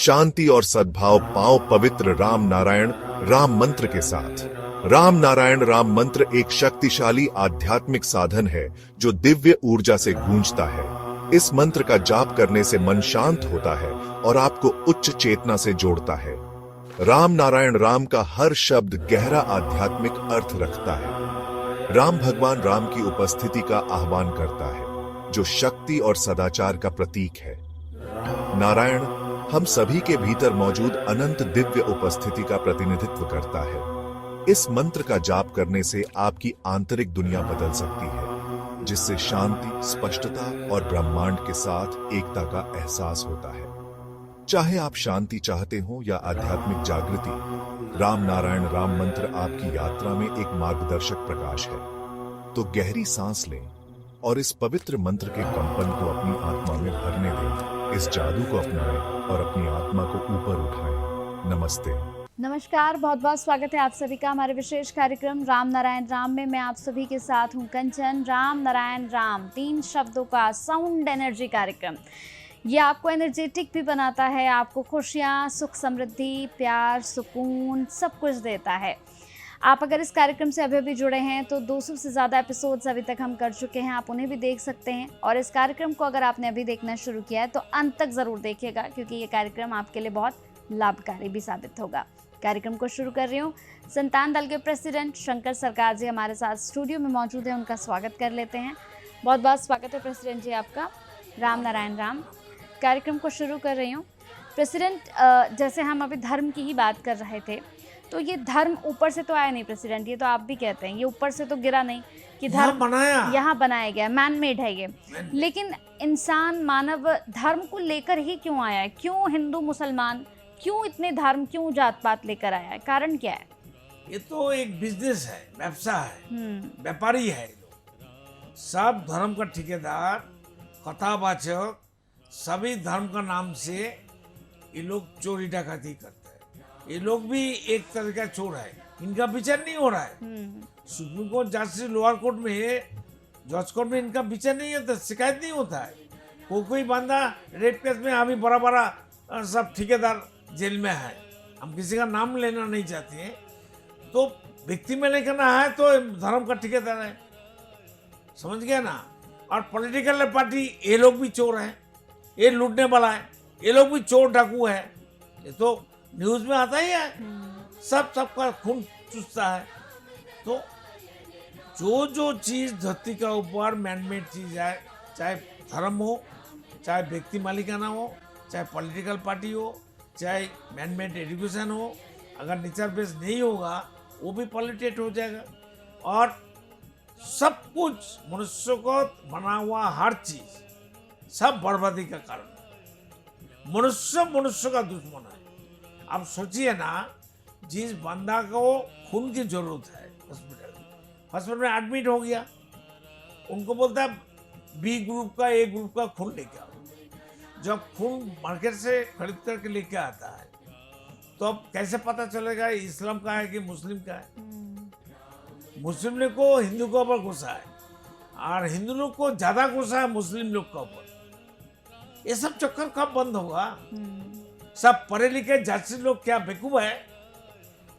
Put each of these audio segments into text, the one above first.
शांति और सद्भाव पाओ पवित्र राम नारायण राम मंत्र के साथ। राम नारायण राम मंत्र एक शक्तिशाली आध्यात्मिक साधन है जो दिव्य ऊर्जा से गूंजता है। इस मंत्र का जाप करने से मन शांत होता है और आपको उच्च चेतना से जोड़ता है। राम नारायण राम का हर शब्द गहरा आध्यात्मिक अर्थ रखता है। राम भगवान राम की उपस्थिति का आह्वान करता है, जो शक्ति और सदाचार का प्रतीक है। नारायण हम सभी के भीतर मौजूद अनंत दिव्य उपस्थिति का प्रतिनिधित्व करता है। इस मंत्र का जाप करने से आपकी आंतरिक दुनिया बदल सकती है, जिससे शांति, स्पष्टता और ब्रह्मांड के साथ एकता का एहसास होता है। चाहे आप शांति चाहते हो या आध्यात्मिक जागृति, राम नारायण राम मंत्र आपकी यात्रा में एक मार्गदर्शक प्रकाश है। तो गहरी सांस लें और इस पवित्र मंत्र के कंपन को अपनी आत्मा में भरने दें। इस जादू को अपनाएं और अपनी आत्मा को ऊपर उठाएं। नमस्ते। नमस्कार, बहुत बहुत स्वागत है आप सभी का हमारे विशेष कार्यक्रम राम नारायण राम में। मैं आप सभी के साथ हूं कंचन। राम नारायण राम 3 शब्दों का साउंड एनर्जी कार्यक्रम। ये आपको एनर्जेटिक भी बनाता है, आपको खुशियाँ, सुख, समृद्धि, प्यार, सुकून सब कुछ देता है। आप अगर इस कार्यक्रम से अभी भी जुड़े हैं तो 200 से ज़्यादा एपिसोड्स अभी तक हम कर चुके हैं, आप उन्हें भी देख सकते हैं। और इस कार्यक्रम को अगर आपने अभी देखना शुरू किया है तो अंत तक ज़रूर देखिएगा, क्योंकि ये कार्यक्रम आपके लिए बहुत लाभकारी भी साबित होगा। कार्यक्रम को शुरू कर रही हूँ। संतान दल के प्रेसिडेंट शंकर सरकार जी हमारे साथ स्टूडियो में मौजूद हैं, उनका स्वागत कर लेते हैं। बहुत बहुत स्वागत है प्रेसिडेंट जी आपका। राम नारायण राम कार्यक्रम को शुरू कर रही हूँ। प्रेसिडेंट, जैसे हम अभी धर्म की ही बात कर रहे थे, तो ये धर्म ऊपर से तो आया नहीं प्रेसिडेंट, ये तो आप भी कहते हैं, ये ऊपर से तो गिरा नहीं कि धर्म यहाँ बनाया गया, मैन मेड है ये। लेकिन इंसान, मानव धर्म को लेकर ही क्यों आया है? क्यों हिंदू मुसलमान, क्यों इतने धर्म, क्यों जात पात लेकर आया है? कारण क्या है? ये तो एक बिजनेस है, व्यवसाय है, व्यापारी है। सब धर्म का ठेकेदार, कथावाचक, सभी धर्म का नाम से ये लोग चोरी डकैती करते हैं। ये लोग भी एक तरह का चोर है, इनका विचार नहीं हो रहा है। Supreme court, justice, lower court में, जज कोर्ट में इनका विचार नहीं होता, शिकायत नहीं होता है। कोई बंदा रेप केस में अभी बड़ा बड़ा सब ठेकेदार जेल में है, हम किसी का नाम लेना नहीं चाहते हैं। तो व्यक्ति में नहीं करना है तो धर्म का ठेकेदार है, समझ गया ना। और पॉलिटिकल पार्टी, ये लोग भी चोर हैं, ये लूटने वाला है, ये लोग भी चोर डाकू है। ये तो न्यूज में आता ही है, सबका खून चूसता है। तो जो चीज धरती का ऊपर मैनमेड चीज है, चाहे धर्म हो, चाहे व्यक्ति मालिकाना हो, चाहे पॉलिटिकल पार्टी हो, चाहे मैनमेड एजुकेशन हो, अगर नेचर बेस नहीं होगा वो भी पॉलिटेट हो जाएगा। और सब कुछ मनुष्य को बना हुआ हर चीज सब बर्बादी का कारण है। मनुष्य का दुश्मन है। आप सोचिए ना, जिस बंदा को खून की जरूरत है, हॉस्पिटल में एडमिट हो गया, उनको बोलता है बी ग्रुप का, ए ग्रुप का खून लेके आओ। जब खून मार्केट से खरीद करके लेके आता है तो अब कैसे पता चलेगा इस्लाम का है कि मुस्लिम का है? मुस्लिम लोग को हिंदू के ऊपर गुस्सा है और हिंदू लोग को ज्यादा गुस्सा है मुस्लिम लोग के ऊपर। ये सब चक्कर कब बंद होगा? सब पढ़े लिखे जज लोग क्या बेवकूफ है?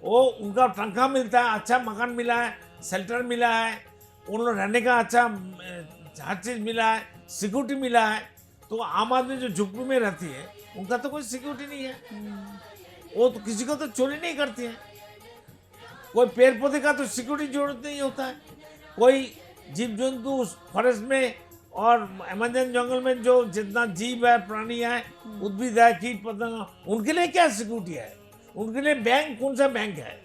वो उनका तनख्वाह मिलता है, अच्छा मकान मिला है, शेल्टर मिला है, उन लोग रहने का अच्छा हर चीज मिला है, सिक्योरिटी मिला है। तो आम आदमी जो झुग्गी में रहती है उनका तो कोई सिक्योरिटी नहीं है। वो तो किसी को तो चोरी नहीं करती है। कोई पेड़ पौधे का तो सिक्योरिटी जरूरत नहीं होता है। कोई जीव जंतु फॉरेस्ट में और अमेजन जंगल में जो जितना जीव है, प्राणी है, उद्भिद है, कीट पतंग, उनके लिए क्या सिक्योरिटी है? उनके लिए बैंक, कौन सा बैंक है?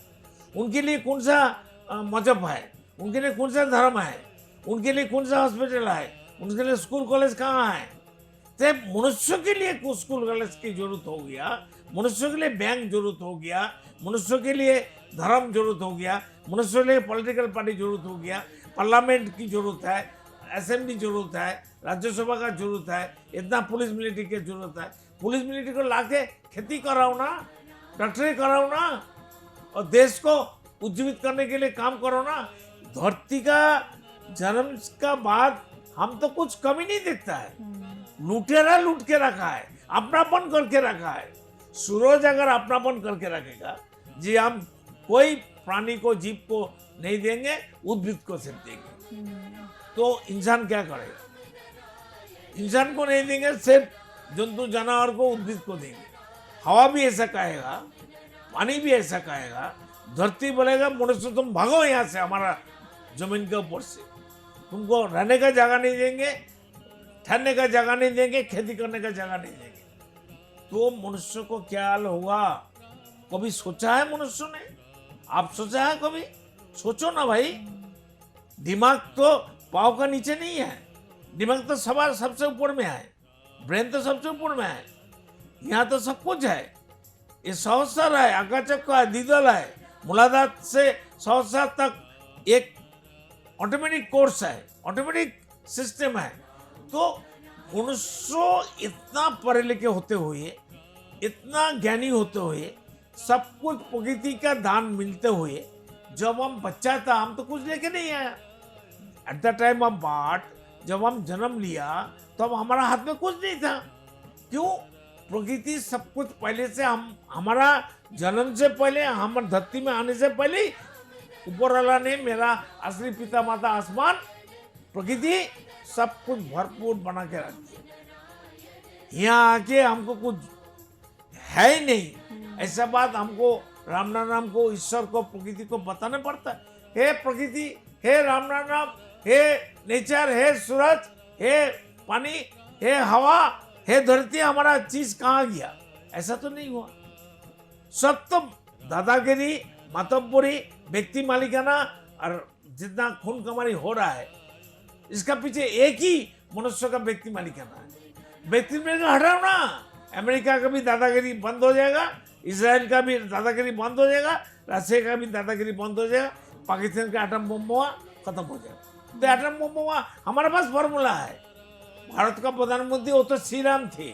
उनके लिए कौन सा मजहब है? उनके लिए कौन सा धर्म है? उनके लिए कौन सा हॉस्पिटल है? उनके लिए स्कूल कॉलेज कहाँ है? तो मनुष्य के लिए स्कूल कॉलेज की जरूरत हो गया, मनुष्य के लिए बैंक जरूरत हो गया, मनुष्य के लिए धर्म जरूरत हो गया, मनुष्य के लिए पॉलिटिकल पार्टी जरूरत हो गया, पार्लियामेंट की जरूरत है, असेंबली जरूरत है, राज्यसभा का जरूरत है, इतना पुलिस मिलिट्री की जरूरत है। पुलिस मिलिट्री को लाके खेती कराओ ना, डॉक्टरी कराओ ना, और देश को उज्जीवित करने के लिए काम करो ना। धरती का जन्म का बाद हम तो कुछ कमी नहीं दिखता है। लुटेरा लूट के रखा है, अपनापन करके रखा है। सूरज अगर अपनापन करके रखेगा, जी हम कोई प्राणी को, जीव को नहीं देंगे, उद्भिद को सिर्फ देंगे, तो इंसान क्या करेगा? इंसान को नहीं देंगे, सिर्फ जंतु जानवर को, उद्भिद को देंगे। हवा भी ऐसा कहेगा, पानी भी ऐसा कहेगा, धरती बोलेगा मनुष्य तुम भागो यहाँ से, हमारा जमीन के ऊपर से, तुमको रहने का जगह नहीं देंगे, ठहरने का जगह नहीं देंगे, खेती करने का जगह नहीं देंगे। तो मनुष्य को क्या हाल होगा? कभी सोचा है मनुष्य ने? आप सोचा है कभी? सोचो ना भाई। दिमाग तो पाँव का नीचे नहीं है, दिमाग तो सबसे ऊपर में है, ब्रेन तो सबसे ऊपर में है, यहाँ तो सब कुछ है। ये सहस्र है, आकाचक्र है, द्विदल है, मूलाधार से सहस्र तक एक ऑटोमेटिक कोर्स है, ऑटोमेटिक सिस्टम है। तो मनुष्य इतना पढ़े लिखे होते हुए, इतना ज्ञानी होते हुए, सब कुछ प्रकृति का दान मिलते हुए, जब हम बच्चा था हम तो कुछ लेके नहीं आया। At the time of birth, जब हम जन्म लिया तब हमारा हाथ में कुछ नहीं था। क्यों? प्रकृति सब कुछ पहले से, हम हमारा जन्म से पहले, हम धरती में आने से पहले ऊपर वाला ने, मेरा असली पिता माता आसमान, प्रकृति सब कुछ भरपूर बना के रख दिया। यहाँ आके हमको कुछ है ही नहीं, ऐसा बात हमको राम नाम को, ईश्वर को, प्रकृति को बताना पड़ता है। हे प्रकृति, हे राम नाम, हे नेचर, हे सूरज, हे पानी, हे हवा, हे धरती, हमारा चीज कहाँ गया? ऐसा तो नहीं हुआ। सब तो दादागिरी, मातब्बरी, व्यक्ति मालिकाना और जितना खून कमारी हो रहा है, इसका पीछे एक ही मनुष्य का व्यक्ति मालिकाना है। व्यक्ति में हटाओ ना, अमेरिका का भी दादागिरी बंद हो जाएगा, इजराइल का भी दादागिरी बंद हो जाएगा, रशिया का भी दादागिरी बंद हो जाएगा, पाकिस्तान का एटम बम हुआ खत्म हो जाएगा। तो एटम बम हुआ, हमारे पास फॉर्मूला है। भारत का प्रधानमंत्री वो तो श्री राम थे,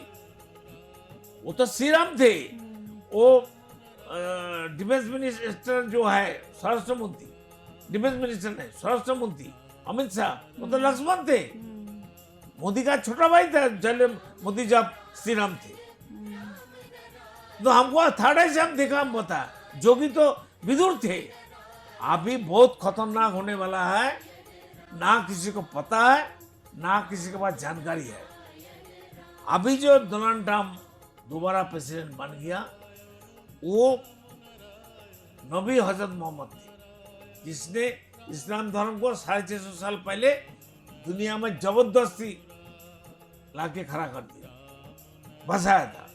वो तो श्री राम थे। वो डिफेंस मिनिस्टर जो है, स्वराष्ट्र मंत्री, डिफेंस मिनिस्टर नहीं, स्वराष्ट्र मंत्री अमित शाह, वो तो लक्ष्मण थे। मोदी का छोटा भाई था मोदी जब श्री राम थे। तो हमको थर्ड आई से हम देखा, हम बता, जोगी तो विदुर थे। अभी बहुत खतरनाक होने वाला है, ना किसी को पता है, ना किसी के पास जानकारी है। अभी जो डोनाल्ड ट्रम्प दोबारा प्रेसिडेंट बन गया, वो नबी हजरत मोहम्मद थे, जिसने इस्लाम धर्म को 650 साल पहले दुनिया में जबरदस्ती लाके खड़ा कर दिया, बसाया था।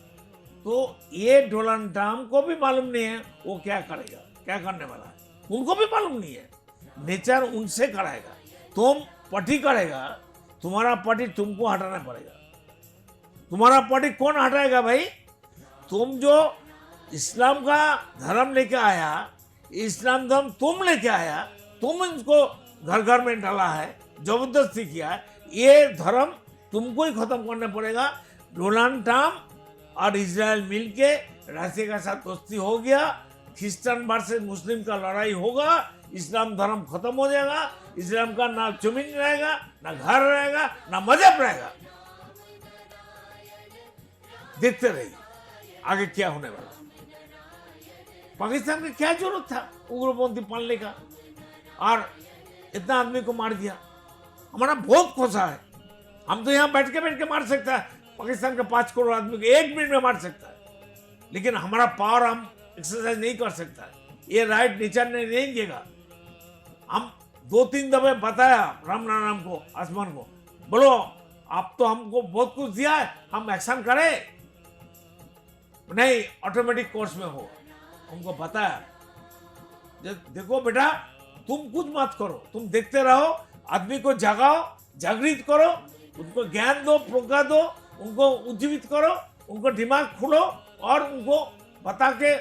तो ये डोनाल्ड ट्रम्प को भी मालूम नहीं है वो क्या करेगा, क्या करने वाला है, उनको भी मालूम नहीं है। नेचर उनसे कराएगा, तुम पार्टी करेगा, तुम्हारा पार्टी तुमको हटाना पड़ेगा। तुम्हारा पार्टी कौन हटाएगा भाई? तुम जो इस्लाम का धर्म लेके आया, इस्लाम धर्म तुम लेके आया, तुम इनको घर घर में डाला है, जबरदस्ती किया है, ये धर्म तुमको ही खत्म करना पड़ेगा। डोनाल्ड ट्रम्प और इजराइल मिलके रशिया के साथ दोस्ती हो गया, क्रिश्चियन वर्सेस मुस्लिम का लड़ाई होगा, इस्लाम धर्म खत्म हो जाएगा, इस्लाम का ना जमीन रहेगा, ना घर रहेगा, ना मजहब रहेगा। देखते रहिए आगे क्या होने वाला। पाकिस्तान में क्या जरूरत था उग्रपंथी पालने का, और इतना आदमी को मार दिया। हमारा बहुत खोसा है, हम तो यहाँ बैठ के मार सकता है पाकिस्तान के 5 करोड़ आदमी को 1 मिनट में मार सकता है, लेकिन हमारा पावर हम एक्सरसाइज नहीं कर सकता। ये राइट नेचर ने नहीं देगा। हम 2-3 दफे बताया राम नाम को, आसमान को, बोलो आप तो हमको बहुत कुछ दिया है, हम एक्शन करें नहीं, ऑटोमेटिक कोर्स में हो। हमको बताया देखो बेटा, तुम कुछ मत करो, तुम देखते रहो, आदमी को जगाओ, जागृत करो, उनको ज्ञान दो, प्रोज्ञा दो, उनको उज्जीवित करो, उनको दिमाग खोलो और उनको बता के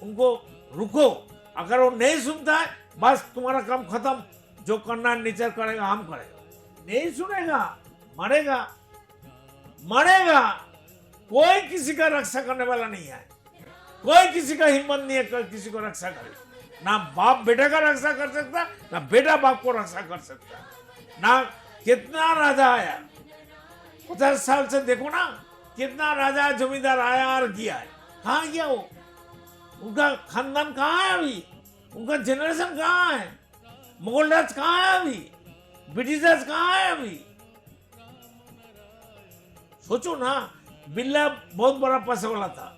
उनको रुको। अगर वो नहीं सुनता है, बस तुम्हारा काम खत्म, जो करना नेचर करेगा, हम करेगा। नहीं सुनेगा, मरेगा, मरेगा। कोई किसी का रक्षा करने वाला नहीं है, कोई किसी का हिम्मत नहीं है किसी को रक्षा करे। ना बाप बेटा का रक्षा कर सकता, ना बेटा बाप को रक्षा कर सकता। ना कितना राजा आया 50 साल से, देखो ना कितना राजा जमींदार आया और किया है, कहाँ गया वो? उनका खानदान कहाँ है अभी? उनका जनरेशन कहाँ है? मुगल राज कहाँ है अभी? ब्रिटिश राज कहाँ है अभी? सोचो ना, बिरला बहुत बड़ा पैसे वाला था,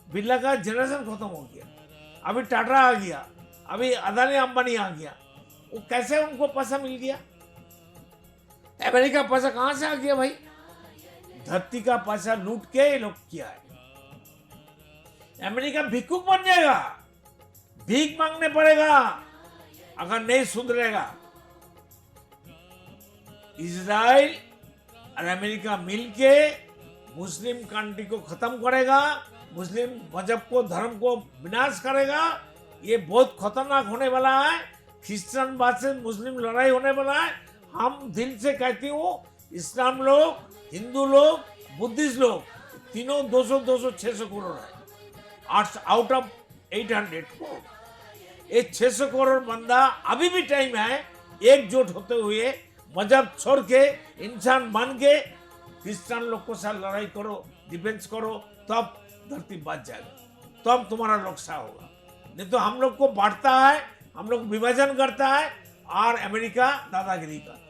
बिरला का जनरेशन खत्म हो गया, अभी टाटा आ गया, अभी अदानी अंबानी आ गया, वो कैसे उनको पैसा मिल गया? अमेरिका पैसा कहां से आ गया भाई? धरती का पैसा लूट के ये लोग किया है। अमेरिका भिक्षुक बन जाएगा, भीख मांगने पड़ेगा अगर नहीं सुधरेगा। इजराइल और अमेरिका मिलके मुस्लिम कंट्री को खत्म करेगा, मुस्लिम मजहब को, धर्म को विनाश करेगा। ये बहुत खतरनाक होने वाला है। क्रिश्चियन बात से मुस्लिम लड़ाई होने वाला है। हम दिल से कहती हूँ, इस्लाम लोग, हिंदू लोग, बुद्धिस्ट लोग, तीनों 200 600 करोड़ है आउट ऑफ 800 करोड़। ये 600 करोड़ बंदा अभी भी टाइम है एकजुट होते हुए मजहब छोड़ के इंसान बन के क्रिश्चियन लोग को साथ लड़ाई करो, डिफेंस करो, तब धरती बच जाएगा, तब तुम्हारा नुकसान होगा। नहीं तो हम लोग को बांटता है, हम लोग विभाजन करता है और अमेरिका दादागिरी करता है।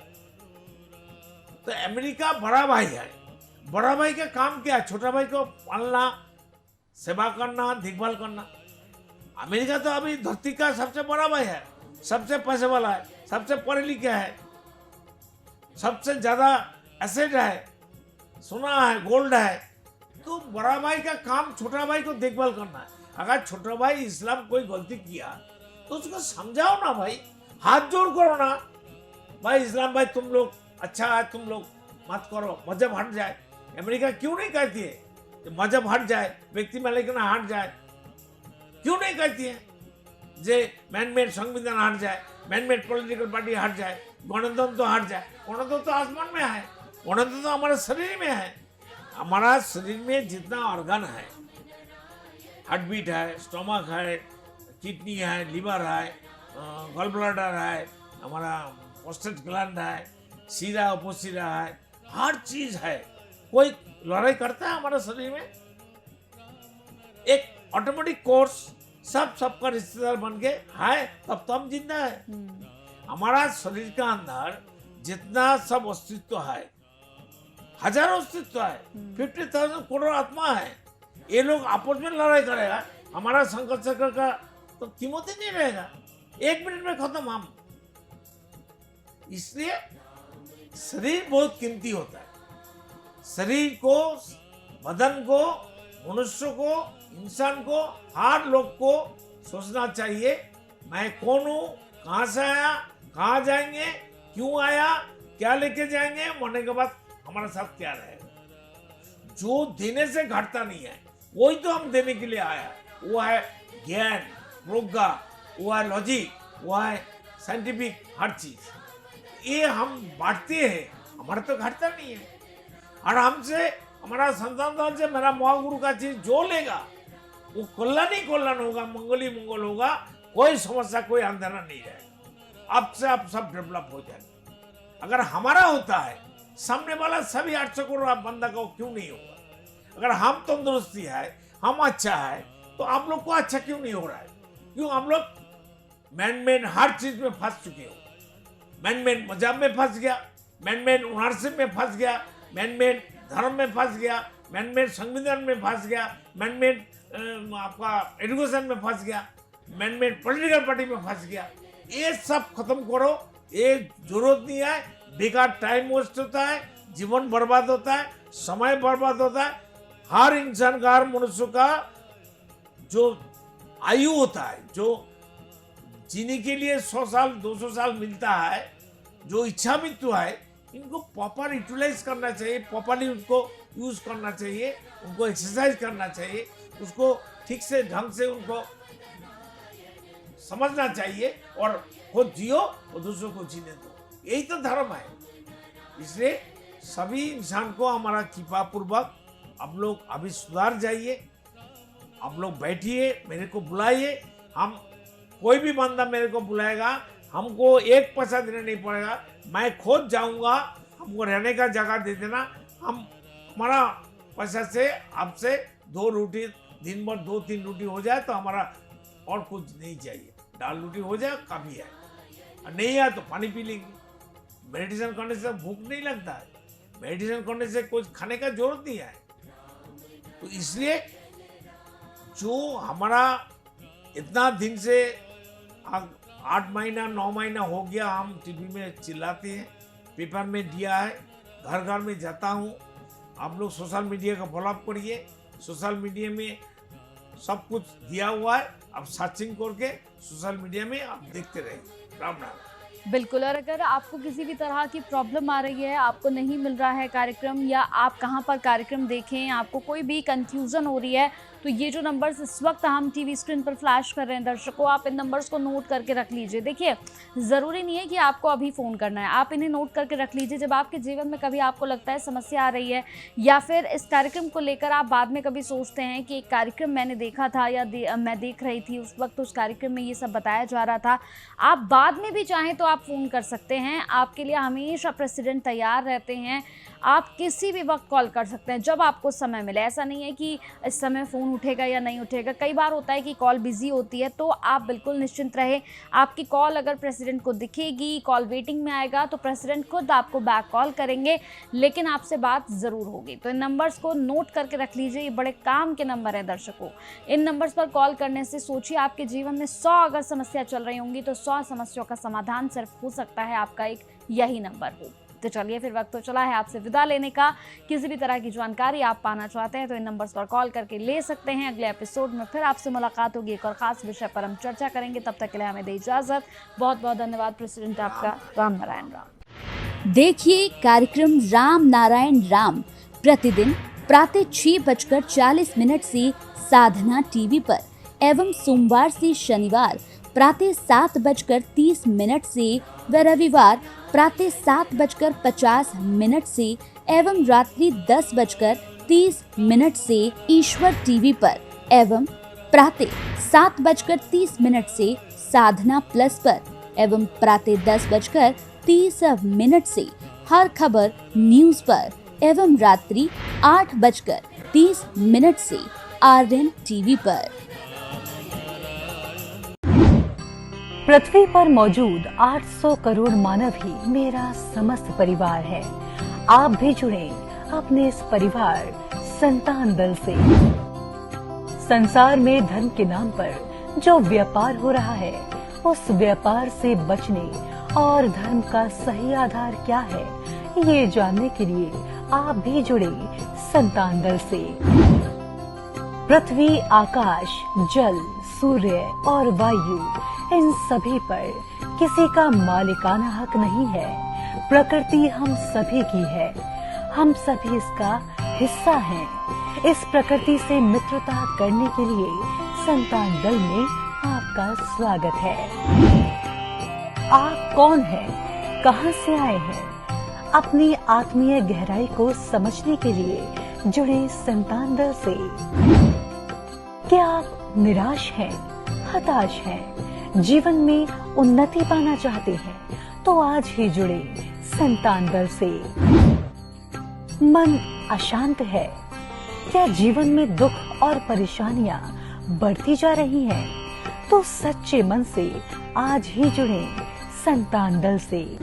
तो अमेरिका बड़ा भाई है, बड़ा भाई का काम क्या है? छोटा भाई को पालना, सेवा करना, देखभाल करना। अमेरिका तो अभी धरती का सबसे बड़ा भाई है, सबसे पैसे वाला है, सबसे पढ़े लिखे है, सबसे ज्यादा एसेट है, सोना है, गोल्ड है। तो बड़ा भाई का काम छोटा भाई को देखभाल करना है। अगर छोटा भाई इस्लाम कोई गलती किया तो उसको समझाओ ना भाई, हाथ जोड़ करो ना भाई, इस्लाम भाई तुम लोग अच्छा है, तुम लोग मत करो, मजहब हट जाए। अमेरिका क्यों नहीं कहती है कि मजहब हट जाए, व्यक्ति मालिकाना हट जाए? क्यों नहीं कहती है जे मैनमेड संविधान हट जाए, मैनमेड पॉलिटिकल पार्टी हट जाए, गणतंत्र तो हट जाए? गणतंत्र तो आसमान में है, गणतंत्र तो हमारे शरीर में है। हमारा शरीर में जितना ऑर्गन है, हार्ट बीट है, स्टोमक है, किडनी है, लिवर है, गॉल ब्लैडर है, हमारा प्रोस्टेट ग्लैंड है, सीरा उपसीरा है, हर चीज है। कोई लड़ाई करता है हमारे शरीर में? एक ऑटोमेटिक कोर्स, सबका रिश्तेदार बन के है, तब तो हम जिंदा है। हमारा शरीर का अंदर जितना सब अस्तित्व है, हजारों अस्तित्व है, 50,000 करोड़ आत्मा है। ये लोग आपस में लड़ाई करेगा, हमारा संघर्ष चक्र का तो कीमत ही नहीं रहेगा, 1 मिनट में खत्म हम। इसलिए शरीर बहुत कीमती होता है। शरीर को, बदन को, मनुष्य को, इंसान को, हर लोग को सोचना चाहिए, मैं कौन हूँ, कहाँ से आया, कहाँ जाएंगे, क्यों आया, क्या लेके जाएंगे, मरने के बाद हमारे साथ क्या रहेगा। जो देने से घटता नहीं है वही तो हम देने के लिए आया। वो है ज्ञान, प्रज्ञा, वो है लॉजिक, वो है साइंटिफिक, हर चीज ये हम बांटते हैं, हमारा तो घटता नहीं है। और हमसे, हमारा संतान से मेरा महागुरु का चीज जो लेगा वो कल्याण ही कल्याण होगा, मंगल ही मंगल होगा, कोई समस्या, कोई अंधेरा नहीं रहेगा। अब से अब सब डेवलप हो जाएगा। अगर हमारा होता है, सामने वाला सभी 800 करोड़ बंदा को क्यों नहीं होगा? अगर हम तंदुरुस्ती है, हम अच्छा है, तो आप लोग को अच्छा क्यों नहीं हो रहा है? क्यों हम लोग मैनमेड हर चीज में फंस चुके हो? मैनमेड मजहब में फंस गया, मैनमेड ओनरशिप में फंस गया, मैनमेड धर्म में फंस गया, मैनमेड संविधान में फंस गया, मैनमेड आपका एजुकेशन में फंस गया, मैनमेड पॉलिटिकल पार्टी में फंस गया। ये सब खत्म करो, ये जरूरत नहीं है। बेकार टाइम वेस्ट होता है, जीवन बर्बाद होता है, समय बर्बाद होता है। हर इंसान का, हर मनुष्य का जो आयु होता है, जो जीने के लिए 100 साल 200 साल मिलता है, जो इच्छा मृत्यु है, इनको प्रॉपर यूटिलाइज करना चाहिए, प्रॉपरली उनको यूज करना चाहिए, उनको एक्सरसाइज करना चाहिए, उसको ठीक से ढंग से उनको समझना चाहिए और खुद जियो और दूसरों को जीने दो। यही तो धर्म है। इसलिए सभी इंसान को हमारा कृपा पूर्वक आप लोग अभी सुधार जाइए, आप लोग बैठिए, मेरे को बुलाइए। हम कोई भी बंदा मेरे को बुलाएगा, हमको 1 पैसा देना नहीं पड़ेगा, मैं खुद जाऊंगा, हमको रहने का जगह दे देना। हम हमारा पैसा से आपसे 2 रोटी दिन भर 2-3 रोटी हो जाए तो हमारा और कुछ नहीं चाहिए। दाल रोटी हो जाए काफी है, और नहीं है तो पानी पी लेंगे। मेडिटेशन करने से भूख नहीं लगता है, मेडिटेशन करने से कुछ खाने का जरूरत नहीं है। तो इसलिए जो हमारा इतना दिन से 8 महीना 9 महीना हो गया हम टीवी में चिल्लाते हैं, पेपर में दिया है, घर घर में जाता हूँ। आप लोग सोशल मीडिया का फॉलोअप करिए, सोशल मीडिया में सब कुछ दिया हुआ है, आप सर्चिंग करके सोशल मीडिया में आप देखते रहिए। राम राम। बिल्कुल। और अगर आपको किसी भी तरह की प्रॉब्लम आ रही है, आपको नहीं मिल रहा है कार्यक्रम, या आप कहां पर कार्यक्रम देखें, आपको कोई भी कंफ्यूजन हो रही है, तो ये जो नंबर्स इस वक्त हम टीवी स्क्रीन पर फ्लैश कर रहे हैं दर्शकों, आप इन नंबर्स को नोट करके रख लीजिए। देखिए, ज़रूरी नहीं है कि आपको अभी फ़ोन करना है, आप इन्हें नोट करके रख लीजिए। जब आपके जीवन में कभी आपको लगता है समस्या आ रही है, या फिर इस कार्यक्रम को लेकर आप बाद में कभी सोचते हैं कि एक कार्यक्रम मैंने देखा था या मैं देख रही थी, उस वक्त उस कार्यक्रम में ये सब बताया जा रहा था, आप बाद में भी चाहें तो आप फ़ोन कर सकते हैं। आपके लिए हमेशा प्रेसिडेंट तैयार रहते हैं, आप किसी भी वक्त कॉल कर सकते हैं जब आपको समय मिले। ऐसा नहीं है कि इस समय फ़ोन उठेगा या नहीं उठेगा, कई बार होता है कि कॉल बिजी होती है, तो आप बिल्कुल निश्चिंत रहें। आपकी कॉल अगर प्रेसिडेंट को दिखेगी, कॉल वेटिंग में आएगा, तो प्रेसिडेंट खुद आपको बैक कॉल करेंगे, लेकिन आपसे बात ज़रूर होगी। तो इन नंबर्स को नोट करके रख लीजिए, ये बड़े काम के नंबर हैं दर्शकों। इन नंबर्स पर कॉल करने से सोचिए, आपके जीवन में 100 अगर समस्या चल रही होंगी तो 100 समस्याओं का समाधान सिर्फ हो सकता है आपका एक यही नंबर हो। तो चलिए, फिर वक्त तो चला है आपसे विदा लेने का। किसी भी तरह की जानकारी आप पाना चाहते हैं तो इन नंबर्स पर कॉल करके ले सकते हैं। अगले एपिसोड में फिर आपसे मुलाकात होगी, एक और खास विषय पर हम चर्चा करेंगे। तब तक के लिए हमें दे इजाजत। बहुत बहुत धन्यवाद प्रेसिडेंट आपका। राम नारायण राम। देखिए कार्यक्रम राम नारायण राम प्रतिदिन प्रातः 6:40 से साधना टीवी पर, एवं सोमवार से शनिवार प्रातः 7:30 से व रविवार प्रातः 7:50 से एवं रात्रि 10:30 से ईश्वर टीवी पर, एवं प्रातः 7:30 से साधना प्लस पर, एवं प्रातः 10:30 से हर खबर न्यूज पर, एवं रात्रि 8:30 से आर्यन टीवी पर। पृथ्वी पर मौजूद 800 करोड़ मानव ही मेरा समस्त परिवार है। आप भी जुड़े अपने इस परिवार संतान दल से। संसार में धर्म के नाम पर जो व्यापार हो रहा है, उस व्यापार से बचने और धर्म का सही आधार क्या है, ये जानने के लिए आप भी जुड़े संतान दल से। पृथ्वी, आकाश, जल, सूर्य और वायु, इन सभी पर किसी का मालिकाना हक नहीं है। प्रकृति हम सभी की है, हम सभी इसका हिस्सा हैं। इस प्रकृति से मित्रता करने के लिए संतान दल में आपका स्वागत है। आप कौन हैं? कहां से आए हैं? अपनी आत्मीय गहराई को समझने के लिए जुड़े संतान दल से। क्या आप निराश हैं, हताश हैं, जीवन में उन्नति पाना चाहते हैं, तो आज ही जुड़े संतान दल से। मन अशांत है, क्या जीवन में दुख और परेशानियां बढ़ती जा रही हैं, तो सच्चे मन से आज ही जुड़े संतान दल से।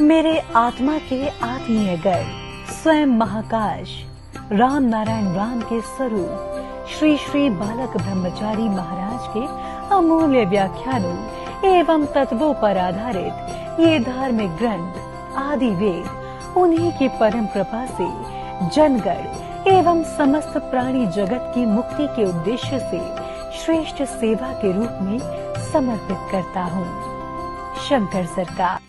मेरे आत्मा के आत्मीय गर्व स्वयं महाकाश राम नारायण राम के स्वरूप श्री श्री बालक ब्रह्मचारी महाराज के अमूल्य व्याख्यानों एवं तत्वों पर आधारित ये धार्मिक ग्रंथ आदि वेद, उन्हीं की परम कृपा से जनगण एवं समस्त प्राणी जगत की मुक्ति के उद्देश्य से श्रेष्ठ सेवा के रूप में समर्पित करता हूँ। शंकर सरकार।